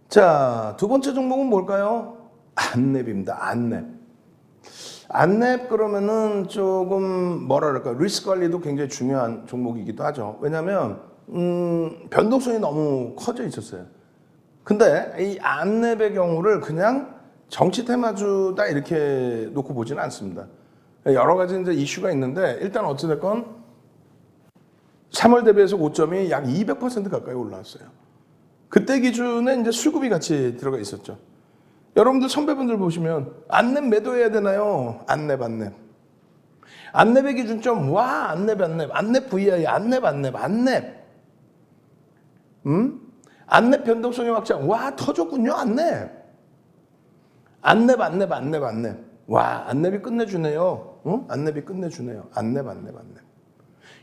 자, 두 번째 종목은 뭘까요? 안랩입니다. 안랩 그러면은 조금 뭐라 그럴까 리스크 관리도 굉장히 중요한 종목이기도 하죠. 왜냐하면 변동성이 너무 커져 있었어요. 근데 이 안랩의 경우를 그냥 정치 테마주다 이렇게 놓고 보지는 않습니다. 여러 가지 이제 이슈가 있는데 일단 어찌됐건 3월 대비해서 고점이 약 200% 가까이 올라왔어요. 그때 기준에 이제 수급이 같이 들어가 있었죠. 여러분들 선배분들 보시면 안랩 매도해야 되나요? 안랩. 안랩의 기준점 안랩 VI 안랩. 안랩 변동성의 확장 터졌군요. 안랩. 와 안랩이 끝내주네요. 안랩이 끝내주네요. 안랩.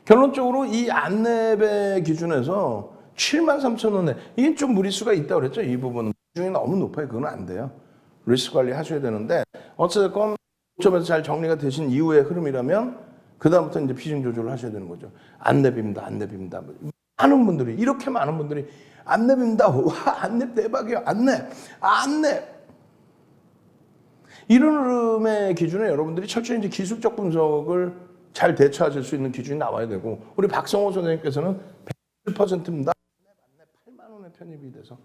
결론적으로 이 안랩의 기준에서 73,000원에 이게 좀 무리수가 있다고 그랬죠. 이 부분은 비중이 너무 높아요. 그건 안 돼요. 리스크 관리 하셔야 되는데 어쨌든 고점에서 잘 정리가 되신 이후의 흐름이라면 그 다음부터 이제 비중 조절을 하셔야 되는 거죠. 안랩입니다. 많은 분들이 이렇게 많은 분들이 안랩입니다. 와 안랩 대박이에요. 안랩. 이런 흐름의 기준에 여러분들이 철저히 이제 기술적 분석을 잘 대처하실 수 있는 기준이 나와야 되고 우리 박성호 선생님께서는 100%입니다. 8만 원에 편입이 돼서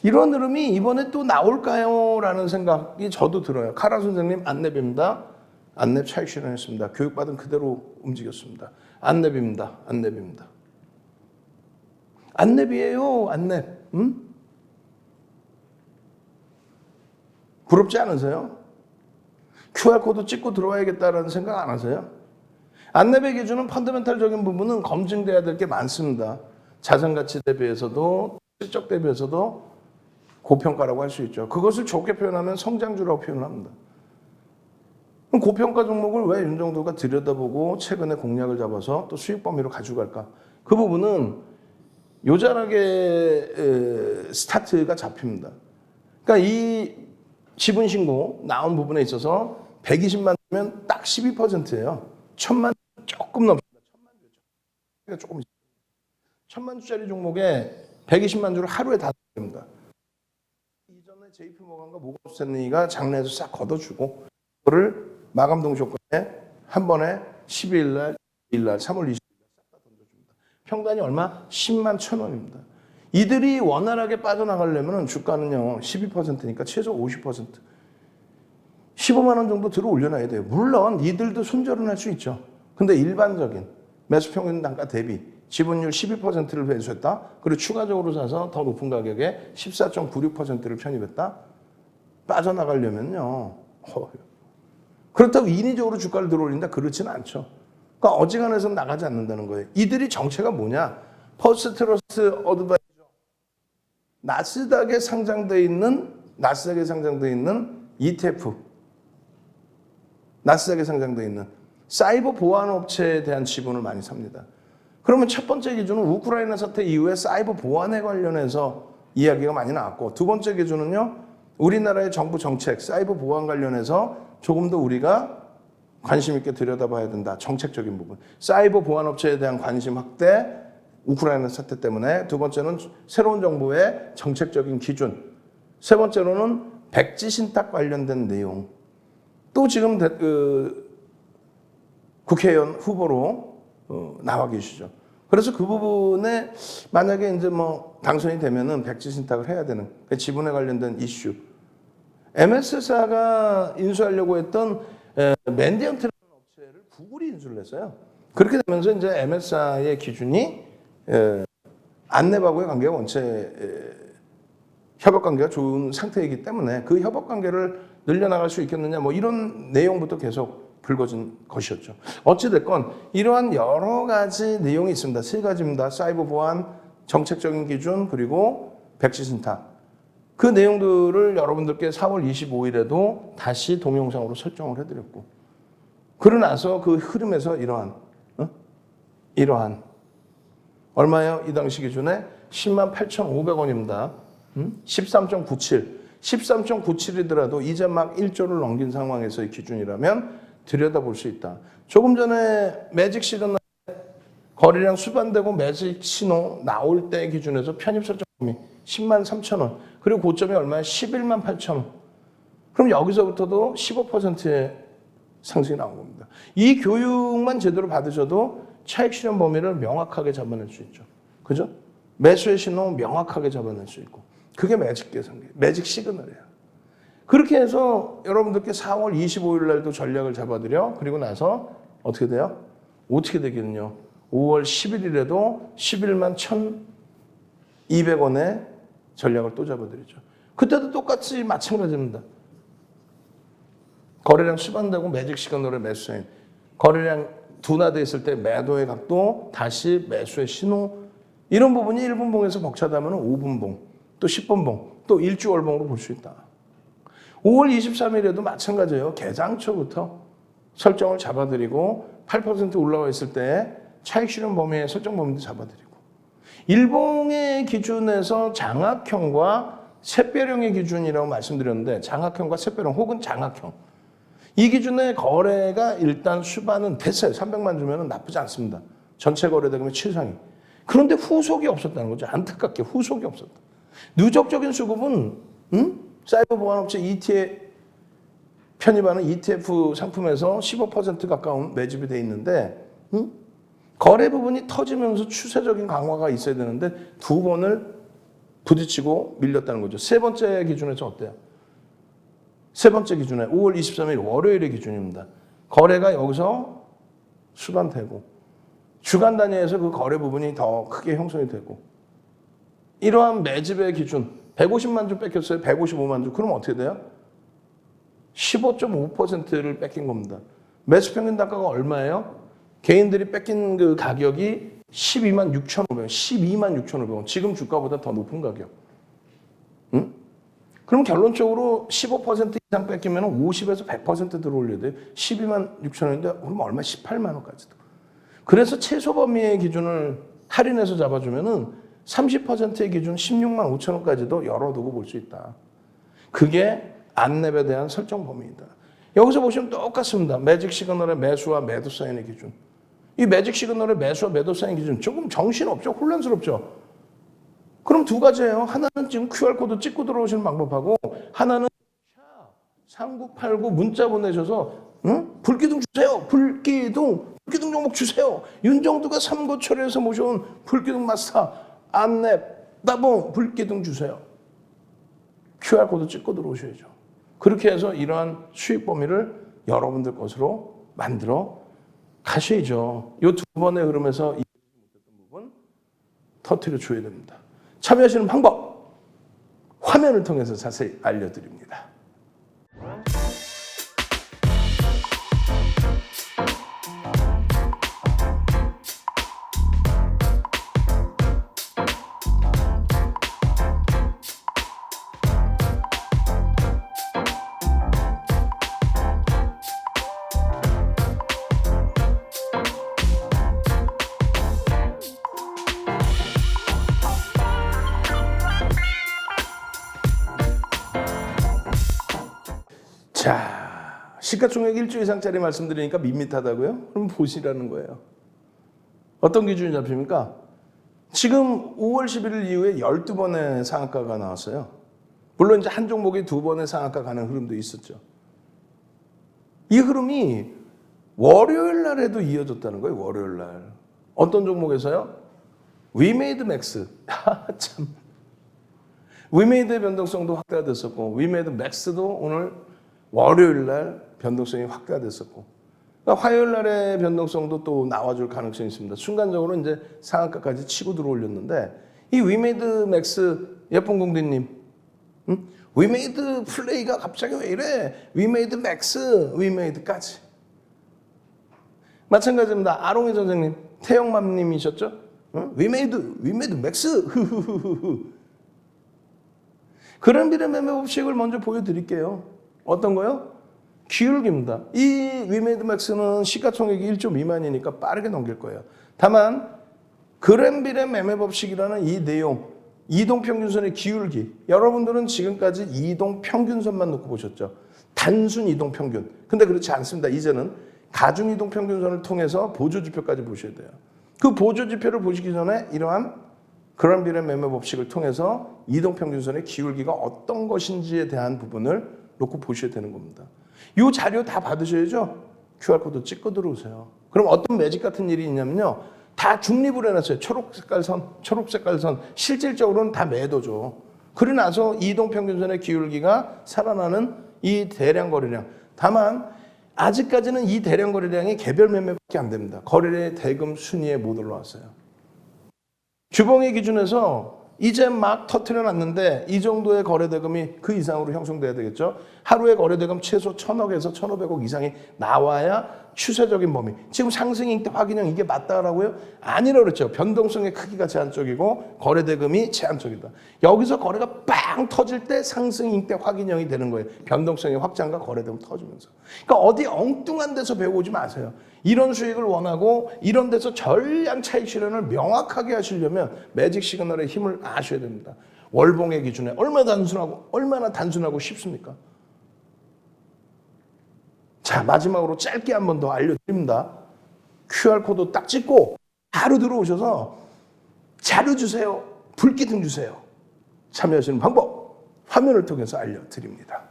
이런 흐름이 이번에 또 나올까요? 라는 생각이 저도 들어요. 카라 선생님 안랩입니다. 안랩 차익 실현했습니다. 교육받은 그대로 움직였습니다. 안랩입니다. 안랩입니다. 안랩이에요. 안랩. 부럽지 않으세요? QR코드 찍고 들어와야겠다라는 생각 안 하세요? 안랩의 기준은 펀더멘탈적인 부분은 검증돼야 될 게 많습니다. 자산가치 대비해서도 실적 대비해서도 고평가라고 할 수 있죠. 그것을 좋게 표현하면 성장주라고 표현을 합니다. 그럼 고평가 종목을 왜 윤정도가 들여다보고 최근에 공략을 잡아서 또 수익 범위로 가져갈까? 그 부분은 요자하게 스타트가 잡힙니다. 그러니까 이 지분 신고 나온 부분에 있어서 120만 주면 딱 12%예요. 1000만 조금 넘습니다. 1000만 주죠. 조금 1000만 주짜리 종목에 120만 주를 하루에 다 드립니다. 이전에 JP모건과 모건스탠리가 장내에서 싹 걷어주고 그거를 마감동 조건에 한 번에 12일 날, 2일 날, 3월 20일 날 싹 다 던져줍니다. 평단이 얼마? 10만 1,000원입니다. 이들이 원활하게 빠져나가려면 주가는요 12%니까 최소 50%. 15만 원 정도 들어 올려놔야 돼요. 물론 이들도 손절은 할 수 있죠. 근데 일반적인 매수평균 단가 대비 지분율 12%를 배수했다. 그리고 추가적으로 사서 더 높은 가격에 14.96%를 편입했다. 빠져나가려면요. 그렇다고 인위적으로 주가를 들어올린다? 그렇지는 않죠. 그러니까 어지간해서는 나가지 않는다는 거예요. 이들이 정체가 뭐냐? 퍼스트 트러스트 어드바이저 나스닥에 상장되어 있는 ETF 나스닥에 상장되어 있는 사이버 보안 업체에 대한 지분을 많이 삽니다. 그러면 첫 번째 기준은 우크라이나 사태 이후에 사이버 보안에 관련해서 이야기가 많이 나왔고 두 번째 기준은요. 우리나라의 정부 정책 사이버 보안 관련해서 조금 더 우리가 관심 있게 들여다봐야 된다. 정책적인 부분. 사이버 보안 업체에 대한 관심 확대 우크라이나 사태 때문에 두 번째는 새로운 정부의 정책적인 기준 세 번째로는 백지 신탁 관련된 내용 또 지금 국회의원 후보로 나와 계시죠. 그래서 그 부분에 만약에 이제 뭐 당선이 되면은 백지 신탁을 해야 되는 지분에 관련된 이슈. MS사가 인수하려고 했던 맨디언트라는 업체를 구글이 인수를 했어요. 그렇게 되면서 이제 MS사의 기준이 안랩하고의 관계가 원체 협업 관계가 좋은 상태이기 때문에 그 협업 관계를 늘려나갈 수 있겠느냐 뭐 이런 내용부터 계속 불거진 것이었죠. 어찌됐건 이러한 여러 가지 내용이 있습니다. 세 가지입니다. 사이버 보안, 정책적인 기준, 그리고 백지 신탁. 그 내용들을 여러분들께 4월 25일에도 다시 동영상으로 설정을 해드렸고 그러고 나서 그 흐름에서 이러한 얼마예요? 이 당시 기준에 108,500원입니다. 13.97. 13.97이더라도 이제 막 1조를 넘긴 상황에서의 기준이라면 들여다볼 수 있다. 조금 전에 매직 시그널 거래량 수반되고 매직 신호 나올 때 기준에서 편입 설정금이 10만 3천 원. 그리고 고점이 얼마야? 11만 8천 원. 그럼 여기서부터도 15%의 상승이 나온 겁니다. 이 교육만 제대로 받으셔도 차익 실현 범위를 명확하게 잡아낼 수 있죠. 그죠? 매수의 신호 명확하게 잡아낼 수 있고. 그게 매직 계산기, 매직 시그널이에요. 그렇게 해서 여러분들께 4월 25일 날도 전략을 잡아드려. 그리고 나서 어떻게 돼요? 어떻게 되겠는요? 5월 11일에도 11만 1,200원의 전략을 또 잡아드리죠. 그때도 똑같이 마찬가지입니다. 거래량 수반되고 매직 시그널의 매수인. 거래량 둔화되어 있을 때 매도의 각도, 다시 매수의 신호. 이런 부분이 1분봉에서 벅차다면 5분봉, 또 10분봉, 또 일주월봉으로 볼 수 있다. 5월 23일에도 마찬가지예요. 개장초부터 설정을 잡아드리고 8% 올라와 있을 때 차익 실현 범위의 설정 범위도 잡아드리고 일봉의 기준에서 장악형과 샛별형의 기준이라고 말씀드렸는데 장악형과 샛별형 혹은 장악형 이 기준의 거래가 일단 수반은 됐어요. 300만 주면 나쁘지 않습니다. 전체 거래대금의 최상위. 그런데 후속이 없었다는 거죠. 안타깝게 후속이 없었다. 누적적인 수급은 사이버 보안업체 ETF 편입하는 ETF 상품에서 15% 가까운 매집이 돼 있는데 거래 부분이 터지면서 추세적인 강화가 있어야 되는데 두 번을 부딪히고 밀렸다는 거죠. 세 번째 기준에서 어때요? 세 번째 기준에 5월 23일 월요일의 기준입니다. 거래가 여기서 수반되고 주간 단위에서 그 거래 부분이 더 크게 형성이 되고 이러한 매집의 기준 150만 주 뺏겼어요. 155만 주. 그럼 어떻게 돼요? 15.5%를 뺏긴 겁니다. 매수 평균 단가가 얼마예요? 개인들이 뺏긴 그 가격이 12만 6,500원, 12만 6,500원. 지금 주가보다 더 높은 가격. 응? 그럼 결론적으로 15% 이상 뺏기면 50에서 100% 들어올려야 돼요. 12만 6,000원인데 그러면 얼마? 18만 원까지도. 그래서 최소 범위의 기준을 할인해서 잡아주면은 30%의 기준 16만 5천 원까지도 열어두고 볼 수 있다. 그게 안랩에 대한 설정 범위이다. 여기서 보시면 똑같습니다. 매직 시그널의 매수와 매도 사인의 기준. 이 매직 시그널의 매수와 매도 사인 기준 조금 정신없죠? 혼란스럽죠? 그럼 두 가지예요. 하나는 지금 QR코드 찍고 들어오시는 방법하고 하나는 3989 문자 보내셔서 불기둥 주세요. 불기둥 종목 주세요. 윤정두가 삼고초려에서 모셔온 불기둥 마스터 안랩 따봉 불기둥 주세요. QR코드 찍고 들어오셔야죠. 그렇게 해서 이러한 수익 범위를 여러분들 것으로 만들어 가셔야죠. 이 두 번의 흐름에서 이해하지 못했던 부분 터뜨려 줘야 됩니다. 참여하시는 방법 화면을 통해서 자세히 알려드립니다. 자, 시가총액 1조 이상짜리 말씀드리니까 밋밋하다고요? 그럼 보시라는 거예요. 어떤 기준이 잡힙니까? 지금 5월 11일 이후에 12번의 상한가가 나왔어요. 물론 이제 한 종목이 2번의 상한가 가는 흐름도 있었죠. 이 흐름이 월요일 날에도 이어졌다는 거예요. 월요일 날. 어떤 종목에서요? 위메이드 맥스. 참. 위메이드의 변동성도 확대가 됐었고 위메이드 맥스도 오늘 월요일 날 변동성이 확대가 됐었고 그러니까 화요일 날의 변동성도 또 나와줄 가능성이 있습니다. 순간적으로 이제 상한가까지 치고 들어올렸는데 이 위메이드 맥스 예쁜 공디님 위메이드 플레이가 갑자기 왜 이래? 위메이드 맥스 위메이드까지 마찬가지입니다. 아롱이 선생님 태영맘님이셨죠? 위메이드 맥스 그런 비례 매매 법칙을 먼저 보여드릴게요. 어떤 거요? 기울기입니다. 이 위메이드 맥스는 시가총액이 1조 미만이니까 빠르게 넘길 거예요. 다만 그램빌의 매매 법칙이라는 이 내용, 이동평균선의 기울기. 여러분들은 지금까지 이동평균선만 놓고 보셨죠. 단순 이동평균. 근데 그렇지 않습니다. 이제는 가중 이동평균선을 통해서 보조지표까지 보셔야 돼요. 그 보조지표를 보시기 전에 이러한 그램빌의 매매 법칙을 통해서 이동평균선의 기울기가 어떤 것인지에 대한 부분을 놓고 보셔야 되는 겁니다. 이 자료 다 받으셔야죠. QR코드 찍고 들어오세요. 그럼 어떤 매직 같은 일이 있냐면요. 다 중립을 해놨어요. 초록 색깔 선. 실질적으로는 다 매도죠. 그러고 나서 이동평균선의 기울기가 살아나는 이 대량 거래량. 다만 아직까지는 이 대량 거래량이 개별 매매밖에 안 됩니다. 거래 대금 순위에 못 올라왔어요. 주봉의 기준에서 이제 막 터트려 놨는데 이 정도의 거래대금이 그 이상으로 형성돼야 되겠죠. 하루에 거래대금 최소 1,000억에서 1,500억 이상이 나와야 추세적인 범위. 지금 상승 잉태 확인형 이게 맞다라고요? 아니라 그랬죠. 변동성의 크기가 제한적이고 거래대금이 제한적이다. 여기서 거래가 빵 터질 때 상승 잉태 확인형이 되는 거예요. 변동성의 확장과 거래대금 터지면서. 그러니까 어디 엉뚱한 데서 배워오지 마세요. 이런 수익을 원하고 이런 데서 전량 차익 실현을 명확하게 하시려면 매직 시그널의 힘을 아셔야 됩니다. 월봉의 기준에 얼마나 단순하고 쉽습니까? 자, 마지막으로 짧게 한 번 더 알려드립니다. QR코드 딱 찍고 바로 들어오셔서 자료 주세요. 불기둥 주세요. 참여하시는 방법 화면을 통해서 알려드립니다.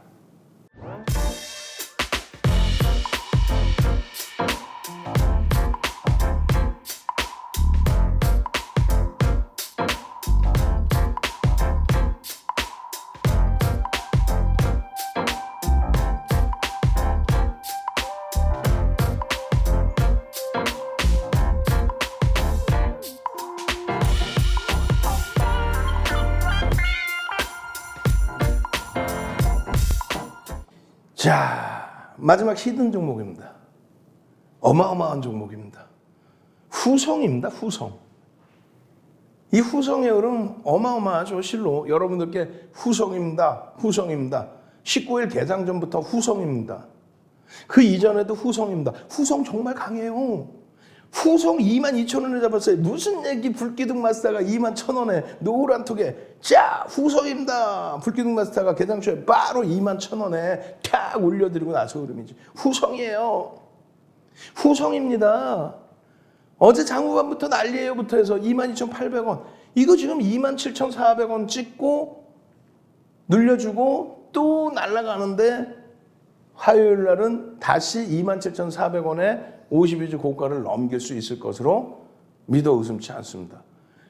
자, 마지막 히든 종목입니다. 어마어마한 종목입니다. 후성입니다. 후성. 이 후성의 흐름 어마어마하죠. 실로 여러분들께 후성입니다. 후성입니다. 19일 개장 전부터 후성입니다. 그 이전에도 후성입니다. 후성 정말 강해요. 후성 22,000원에 잡았어요. 무슨 얘기 불기둥 마스터가 21,000원에 노란 톡에 자 후성입니다. 불기둥 마스터가 개장 초에 바로 21,000원에 탁 올려드리고 나서 흐름이지. 후성이에요. 후성입니다. 어제 장후반부터 난리예요부터 해서 22,800원. 이거 지금 27,400원 찍고 눌려주고 또 날아가는데 화요일 날은 다시 27,400원에 52주 고가를 넘길 수 있을 것으로 믿어 의심치 않습니다.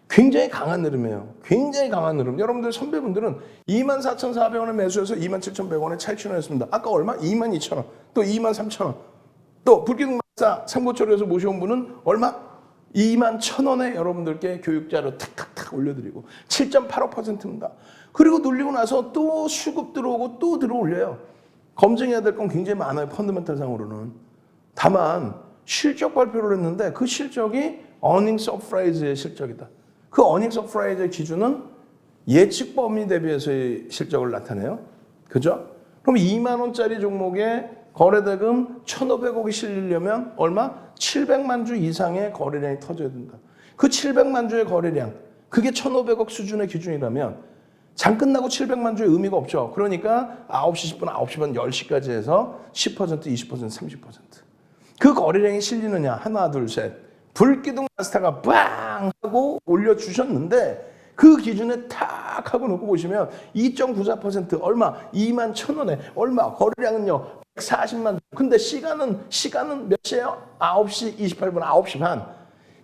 굉장히 강한 흐름이에요. 굉장히 강한 흐름. 여러분들 선배분들은 24,400원에 매수해서 27,100원에 차익 실현했습니다. 아까 얼마? 22,000원. 또 23,000원. 또 불기둥 마스터 삼고초려에서 모셔온 분은 얼마? 21,000원에 여러분들께 교육자료 탁탁탁 올려드리고 7.85%입니다. 그리고 눌리고 나서 또 수급 들어오고 또 들어올려요. 검증해야 될 건 굉장히 많아요. 펀더멘탈 상으로는. 다만 실적 발표를 했는데 그 실적이 earnings surprise의 실적이다. 그 earnings surprise의 기준은 예측 범위 대비해서의 실적을 나타내요. 그죠? 그럼 2만 원짜리 종목에 거래대금 1,500억이 실리려면 얼마? 700만 주 이상의 거래량이 터져야 된다. 그 700만 주의 거래량, 그게 1,500억 수준의 기준이라면 장 끝나고 700만 주의 의미가 없죠. 그러니까 9시 10분, 9시 반, 10시까지 해서 10%, 20%, 30%. 그 거래량이 실리느냐? 하나, 둘, 셋. 불기둥 마스터가 빵 하고 올려주셨는데 그 기준에 탁 하고 놓고 보시면 2.94% 얼마? 21,000원에 얼마? 거래량은요 140만 주. 근데 시간은 몇 시예요? 9시 28분, 9시 반.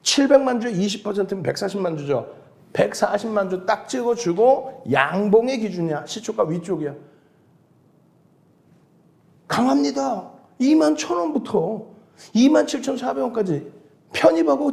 700만 주에 20%면 140만 주죠. 140만 주 딱 찍어주고 양봉의 기준이야. 시초가 위쪽이야. 강합니다. 21,000원부터 27,400원까지 편입하고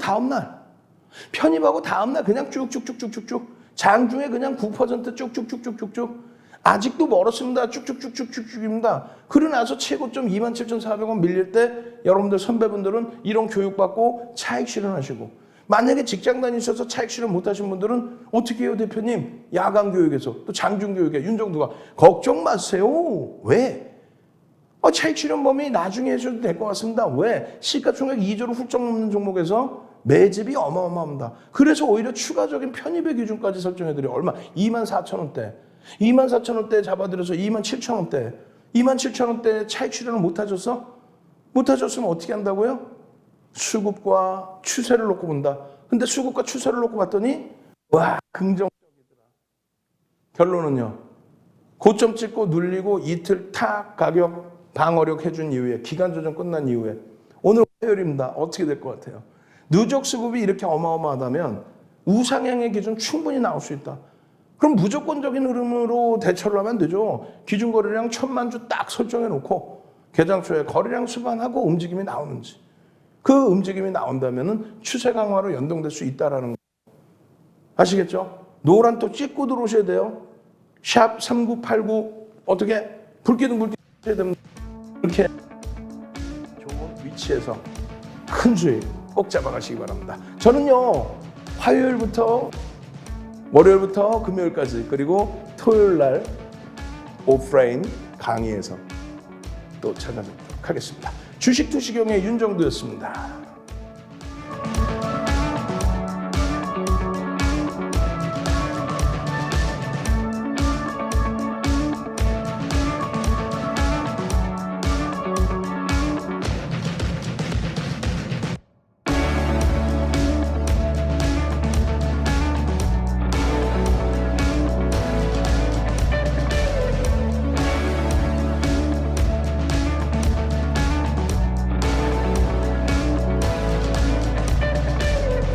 다음날 그냥 쭉쭉쭉쭉쭉쭉 장중에 그냥 9% 쭉쭉쭉쭉쭉쭉 아직도 멀었습니다. 쭉쭉쭉쭉쭉쭉입니다. 그러고 나서 최고점 27,400원 밀릴 때 여러분들 선배분들은 이런 교육받고 차익 실현하시고 만약에 직장 다니셔서 차익 실현 못하신 분들은 어떻게 해요 대표님? 야간 교육에서 또 장중 교육에 윤정두가 걱정 마세요. 왜? 차익 실현 범위 나중에 해줘도 될 것 같습니다. 왜? 시가총액 2조를 훌쩍 넘는 종목에서 매집이 어마어마합니다. 그래서 오히려 추가적인 편입의 기준까지 설정해드려요. 얼마? 24,000원대. 24,000원대 잡아들여서 27,000원대. 27,000원대 차익 실현을 못하셨어? 못하셨으면 어떻게 한다고요? 수급과 추세를 놓고 본다. 근데 수급과 추세를 놓고 봤더니 와 긍정적이더라. 결론은요. 고점 찍고 눌리고 이틀 탁 가격 방어력 해준 이후에 기간 조정 끝난 이후에 오늘 화요일입니다. 어떻게 될 것 같아요? 누적 수급이 이렇게 어마어마하다면 우상향의 기준 충분히 나올 수 있다. 그럼 무조건적인 흐름으로 대처를 하면 되죠. 기준 거래량 1,000만 주 딱 설정해 놓고 개장 초에 거래량 수반하고 움직임이 나오는지 그 움직임이 나온다면 추세 강화로 연동될 수 있다라는 거 아시겠죠? 노란 또 찍고 들어오셔야 돼요. 샵 3989 어떻게 불기둥 해야 됩니다. 이렇게 좋은 위치에서 큰 수익 꼭 잡아가시기 바랍니다. 저는요 화요일부터 월요일부터 금요일까지 그리고 토요일 날 오프라인 강의에서 또 찾아뵙도록 하겠습니다. 주식 투시경의 윤정두였습니다.